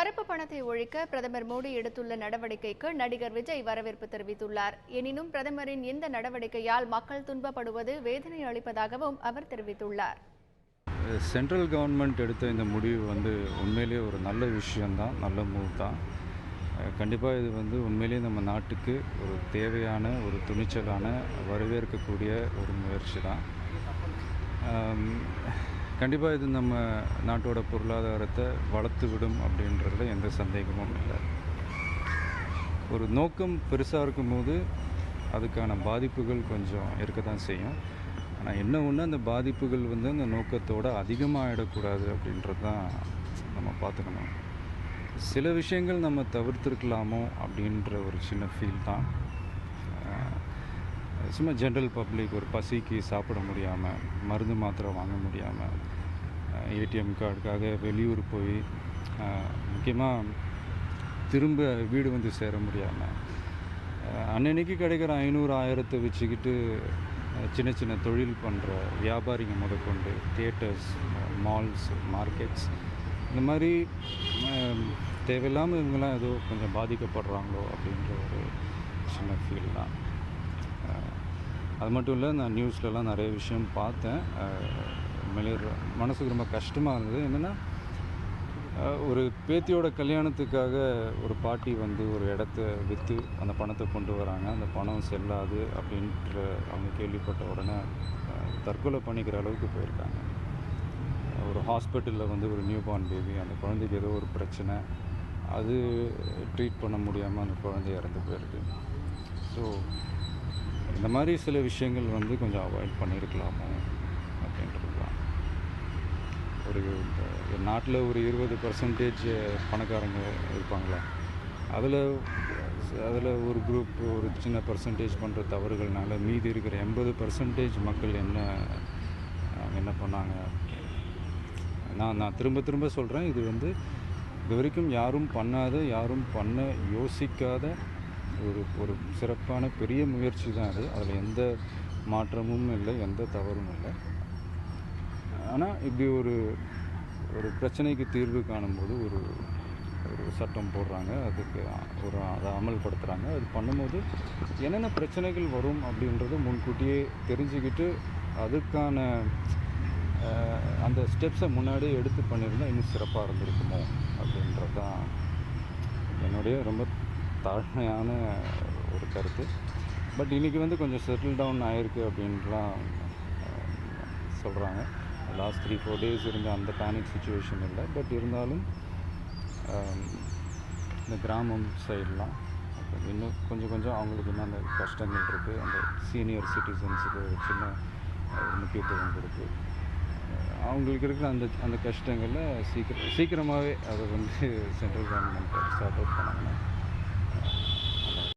கருப்பு பணத்தை ஒழிக்க பிரதமர் மோடி எடுத்துள்ள நடவடிக்கைக்கு நடிகர் விஜய் வரவேற்பு தெரிவித்துள்ளார். எனினும் பிரதமரின் இந்த நடவடிக்கையால் மக்கள் துன்பப்படுவது வேதனை அளிப்பதாகவும் அவர் தெரிவித்துள்ளார். சென்ட்ரல் கவர்மெண்ட் எடுத்த இந்த முடிவு உண்மையிலேயே ஒரு நல்ல விஷயம்தான், நல்ல மூவ் தான். கண்டிப்பாக இது உண்மையிலேயே நம்ம நாட்டுக்கு ஒரு தேவையான ஒரு துணிச்சலான வரவேற்கக்கூடிய ஒரு முயற்சி தான். கண்டிப்பாக இது நம்ம நாட்டோட பொருளாதாரத்தை வளர்த்து விடும் அப்படின்றதுல எந்த சந்தேகமும் இல்லை. ஒரு நோக்கம் பெருசாக இருக்கும்போது அதுக்கான பாதிப்புகள் கொஞ்சம் இருக்க தான் செய்யும். ஆனால் என்ன ஒன்று, அந்த பாதிப்புகள் அந்த நோக்கத்தோடு அதிகமாக ஆகிடக்கூடாது அப்படின்றது தான் நம்ம பார்த்துக்கணும். சில விஷயங்கள் நம்ம தவிர்த்துருக்கலாமோ அப்படின்ற ஒரு சின்ன ஃபீல் தான். சும்மா ஜென்ரல் பப்ளிக் ஒரு பசிக்கு சாப்பிட முடியாமல், மருந்து மாத்திரை வாங்க முடியாமல், ஏடிஎம் கார்டுக்காக வெளியூர் போய் முக்கியமாக திரும்ப வீடு சேர முடியாமல், அன்னன்னைக்கு கிடைக்கிற 500-1000 வச்சுக்கிட்டு சின்ன சின்ன தொழில் பண்ணுற வியாபாரிங்க முதற்கொண்டு தியேட்டர்ஸ், மால்ஸ், மார்க்கெட்ஸ், இந்த மாதிரி தேவையில்லாமல் இவங்கெல்லாம் ஏதோ கொஞ்சம் பாதிக்கப்படுறாங்களோ அப்படின்ற ஒரு சின்ன ஃபீல் தான். அது மட்டும் இல்லை, நான் நியூஸ்லலாம் நிறைய விஷயம் பார்த்தேன். உண்மையிலே மனசுக்கு ரொம்ப கஷ்டமாக இருந்தது. என்னென்னா, ஒரு பேத்தியோட கல்யாணத்துக்காக ஒரு பாட்டி ஒரு இடத்த விற்று அந்த பணத்தை கொண்டு வராங்க. அந்த பணம் செல்லாது அப்படின்ற அவங்க கேள்விப்பட்ட உடனே தற்கொலை பண்ணிக்கிற அளவுக்கு போயிருக்காங்க. ஒரு ஹாஸ்பிட்டலில் ஒரு நியூ பார்ன் பேபி, அந்த குழந்தைக்கு ஏதோ ஒரு பிரச்சனை, அது ட்ரீட் பண்ண முடியாமல் அந்த குழந்தை இறந்து போயிருக்கு. ஸோ இந்த மாதிரி சில விஷயங்கள் கொஞ்சம் அவாய்ட் பண்ணியிருக்கலாமோ அப்படின்றது தான். ஒரு நாட்டில் ஒரு 20% பணக்காரங்க இருப்பாங்களா, அதில் ஒரு குரூப் ஒரு சின்ன பர்சன்டேஜ் பண்ணுற தவறுகள்னால மீதி இருக்கிற 80% மக்கள் என்ன பண்ணாங்க. நான் திரும்ப சொல்கிறேன், இது இது வரைக்கும் யாரும் பண்ணாத, யாரும் பண்ண யோசிக்காத ஒரு சிறப்பான பெரிய முயற்சி தான் அது. அதில் எந்த மாற்றமும் இல்லை, எந்த தவறும் இல்லை. ஆனால் இப்படி ஒரு பிரச்சனைக்கு தீர்வு காணும்போது ஒரு சட்டம் போடுறாங்க, அதுக்கு அதை அமல்படுத்துகிறாங்க. அது பண்ணும்போது என்னென்ன பிரச்சனைகள் வரும் அப்படின்றத முன்கூட்டியே தெரிஞ்சுக்கிட்டு அதுக்கான அந்த ஸ்டெப்ஸை முன்னாடியே எடுத்து பண்ணியிருந்தால் இன்னும் சிறப்பாக இருந்திருக்குமோ அப்படின்றது தான் என்னுடைய ரொம்ப தாழ்மையான ஒரு கருத்து. பட் இன்றைக்கி கொஞ்சம் செட்டில் டவுன் ஆகிருக்கு அப்படின்லாம் சொல்கிறாங்க. லாஸ்ட் 3-4 days இருந்த அந்த பேனிக் சுச்சுவேஷன் இல்லை. பட் இருந்தாலும் இந்த கிராமம் சைட்லாம் இன்னும் கொஞ்சம் அவங்களுக்கு இன்னும் அந்த கஷ்டங்கள் இருக்குது. அந்த சீனியர் சிட்டிசன்ஸுக்கு ஒரு சின்ன முக்கியத்துவம் கொடுத்து அவங்களுக்கு இருக்கிற அந்த கஷ்டங்களை சீக்கிரமாகவே அதை சென்ட்ரல் கவர்மெண்ட் சார்ட் அவுட் பண்ணாங்கன்னா